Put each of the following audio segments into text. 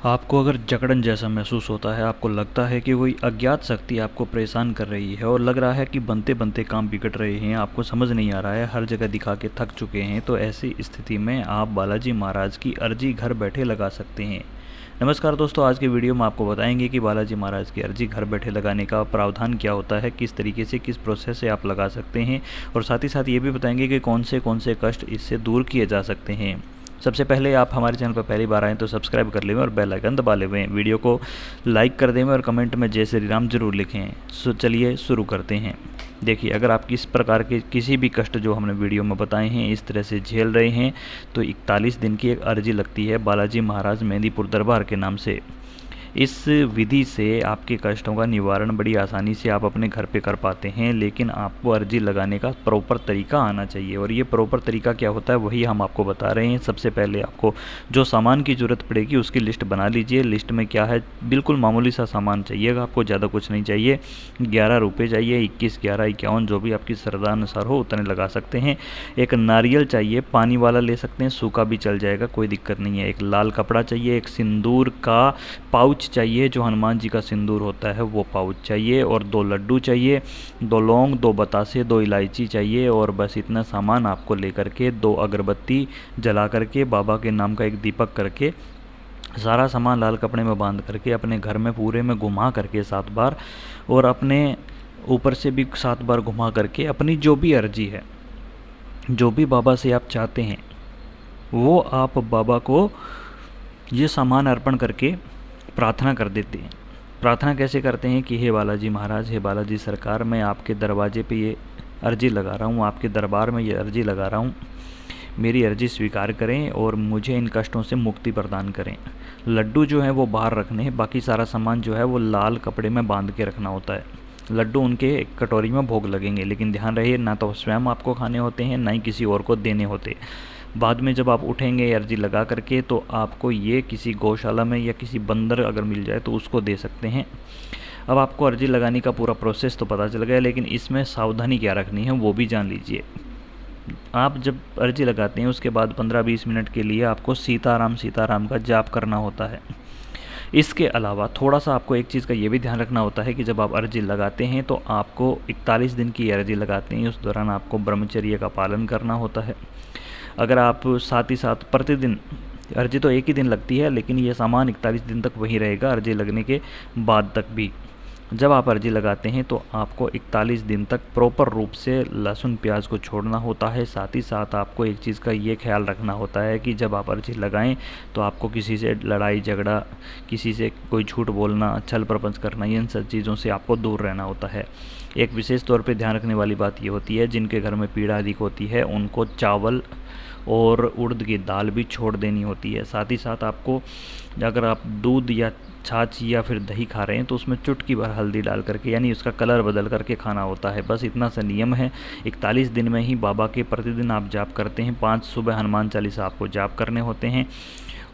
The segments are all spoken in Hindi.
आपको अगर जकड़न जैसा महसूस होता है, आपको लगता है कि कोई अज्ञात शक्ति आपको परेशान कर रही है और लग रहा है कि बनते बनते काम बिगड़ रहे हैं, आपको समझ नहीं आ रहा है, हर जगह दिखा के थक चुके हैं, तो ऐसी स्थिति में आप बालाजी महाराज की अर्जी घर बैठे लगा सकते हैं। नमस्कार दोस्तों, आज की वीडियो में आपको बताएंगे कि बालाजी महाराज की अर्जी घर बैठे लगाने का प्रावधान क्या होता है, किस तरीके से, किस प्रोसेस से आप लगा सकते हैं, और साथ ही साथ ये भी बताएंगे कि कौन से कष्ट इससे दूर किए जा सकते हैं। सबसे पहले आप हमारे चैनल पर पहली बार आएँ तो सब्सक्राइब कर लें और बेल आइकन दबा लें, वीडियो को लाइक कर दें और कमेंट में जय श्री राम जरूर लिखें। चलिए शुरू करते हैं। देखिए, अगर आप किस प्रकार के किसी भी कष्ट जो हमने वीडियो में बताए हैं इस तरह से झेल रहे हैं तो 41 दिन की एक अर्जी लगती है बालाजी महाराज मेहंदीपुर दरबार के नाम से। इस विधि से आपके कष्टों का निवारण बड़ी आसानी से आप अपने घर पे कर पाते हैं, लेकिन आपको अर्जी लगाने का प्रॉपर तरीका आना चाहिए। और ये प्रॉपर तरीका क्या होता है वही हम आपको बता रहे हैं। सबसे पहले आपको जो सामान की ज़रूरत पड़ेगी उसकी लिस्ट बना लीजिए। लिस्ट में क्या है, बिल्कुल मामूली सा सामान चाहिएगा, आपको ज़्यादा कुछ नहीं चाहिए। 11 रुपये चाहिए, 21, 11, 51 जो भी आपकी श्रद्धा अनुसार हो उतने लगा सकते हैं। एक नारियल चाहिए, पानी वाला ले सकते हैं, सूखा भी चल जाएगा, कोई दिक्कत नहीं है। एक लाल कपड़ा चाहिए, एक सिंदूर का पाउच चाहिए, जो हनुमान जी का सिंदूर होता है वो पाउच चाहिए, और 2 लड्डू चाहिए, 2 लौंग, 2 बतासे, 2 इलायची चाहिए। और बस इतना सामान आपको लेकर के 2 अगरबत्ती जला करके बाबा के नाम का एक दीपक करके सारा सामान लाल कपड़े में बांध करके अपने घर में पूरे में घुमा करके 7 बार, और अपने ऊपर से भी 7 बार घुमा करके अपनी जो भी अर्जी है, जो भी बाबा से आप चाहते हैं वो आप बाबा को ये सामान अर्पण करके प्रार्थना कर देते हैं। प्रार्थना कैसे करते हैं कि हे बालाजी महाराज, हे बालाजी सरकार, मैं आपके दरवाजे पे ये अर्जी लगा रहा हूँ, आपके दरबार में ये अर्जी लगा रहा हूँ, मेरी अर्जी स्वीकार करें और मुझे इन कष्टों से मुक्ति प्रदान करें। लड्डू जो है वो बाहर रखने हैं, बाकी सारा सामान जो है वो लाल कपड़े में बांध के रखना होता है। लड्डू उनके एक कटोरी में भोग लगेंगे, लेकिन ध्यान रहे ना तो स्वयं आपको खाने होते हैं ना ही किसी और को देने होते। बाद में जब आप उठेंगे अर्जी लगा करके तो आपको ये किसी गौशाला में या किसी बंदर अगर मिल जाए तो उसको दे सकते हैं। अब आपको अर्जी लगाने का पूरा प्रोसेस तो पता चल गया, लेकिन इसमें सावधानी क्या रखनी है वो भी जान लीजिए। आप जब अर्जी लगाते हैं उसके बाद 15-20 मिनट के लिए आपको सीताराम सीताराम का जाप करना होता है। इसके अलावा थोड़ा सा आपको एक चीज़ का ये भी ध्यान रखना होता है कि जब आप अर्जी लगाते हैं तो आपको 41 दिन की अर्जी लगाते हैं, उस दौरान आपको ब्रह्मचर्य का पालन करना होता है। अगर आप साथ ही साथ प्रतिदिन, अर्जी तो एक ही दिन लगती है लेकिन ये सामान 41 दिन तक वहीं रहेगा अर्जी लगने के बाद तक भी। जब आप अर्जी लगाते हैं तो आपको 41 दिन तक प्रॉपर रूप से लहसुन प्याज को छोड़ना होता है। साथ ही साथ आपको एक चीज़ का ये ख्याल रखना होता है कि जब आप अर्जी लगाएं तो आपको किसी से लड़ाई झगड़ा, किसी से कोई झूठ बोलना, छल प्रपंच करना, इन सब चीज़ों से आपको दूर रहना होता है। एक विशेष तौर पे ध्यान रखने वाली बात ये होती है, जिनके घर में पीड़ा अधिक होती है उनको चावल और उड़द की दाल भी छोड़ देनी होती है। साथ ही साथ आपको, अगर आप दूध या छाछ या फिर दही खा रहे हैं तो उसमें चुटकी भर हल्दी डाल करके, यानी उसका कलर बदल करके खाना होता है। बस इतना सा नियम है। 41 दिन में ही बाबा के प्रतिदिन आप जाप करते हैं। 5 सुबह हनुमान चालीसा आपको जाप करने होते हैं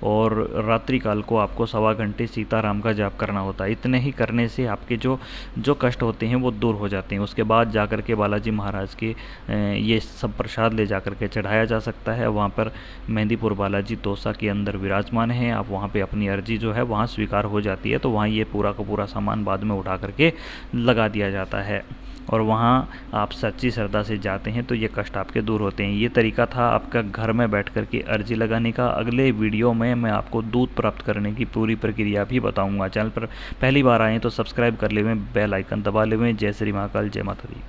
और रात्रि काल को आपको 1.25 घंटे सीताराम का जाप करना होता है। इतने ही करने से आपके जो जो कष्ट होते हैं वो दूर हो जाते हैं। उसके बाद जा कर के बालाजी महाराज के ये सब प्रसाद ले जा कर के चढ़ाया जा सकता है। वहाँ पर मेहंदीपुर बालाजी तोसा के अंदर विराजमान हैं। आप वहाँ पे अपनी अर्जी जो है वहाँ स्वीकार हो जाती है, तो वहाँ ये पूरा का पूरा सामान बाद में उठा करके लगा दिया जाता है और वहाँ आप सच्ची श्रद्धा से जाते हैं तो ये कष्ट आपके दूर होते हैं। ये तरीका था आपका घर में बैठ कर के अर्जी लगाने का। अगले वीडियो में मैं आपको दूध प्राप्त करने की पूरी प्रक्रिया भी बताऊंगा। चैनल पर पहली बार आए तो सब्सक्राइब कर लेवें, बेल आइकन दबा लेवें। जय श्री महाकाल, जय माता दी।